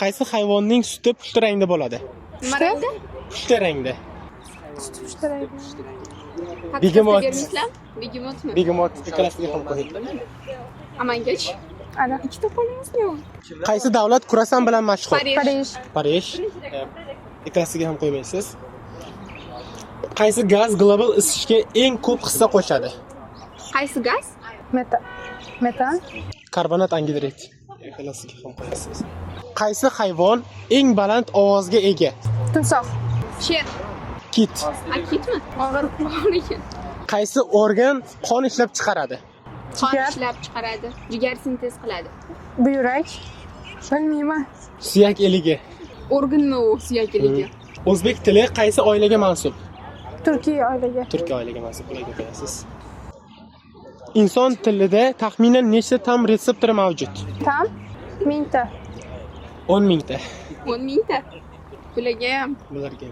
Qaysi hayvonning suti pushti rangda bo'ladi? Nima rangda? Pushti rangda. Pushti rangda. Begemot. Begemotmi? Begemot ikkalasiga ham qo'ying. Amangach. Ana, ikkita qo'lyapsizmi? Qaysi davlat kurasan bilan mashhur? Parij. Parij. Ikkalasiga ham qo'ymaysiz. Qaysi gaz global isishga eng ko'p hissa qo'shadi? Qaysi gaz? Metan. Karbonat angidrid. Ikkalasiga ham qo'yasiz. Qaysi hayvon eng baland ovozga ega? Timsoh. Sher. Kit. Kitmi? Og'ir ekan. Qaysi organ qon ishlab chiqaradi? Qon ishlab chiqaradi. Jigar sintez qiladi. Buyrak. Bilmayman. Suyak eligi. Organmi u suyakligi? O'zbek tili qaysi oilaga mansub? Turkiya oilaga. Turkiya oilaga mansub. Ularga qo'yasiz. Inson tilida taxminan nechta tam retseptori mavjud? Tam 1000 ta. 10 mingta. 10 mingta. Bularga ham Bularga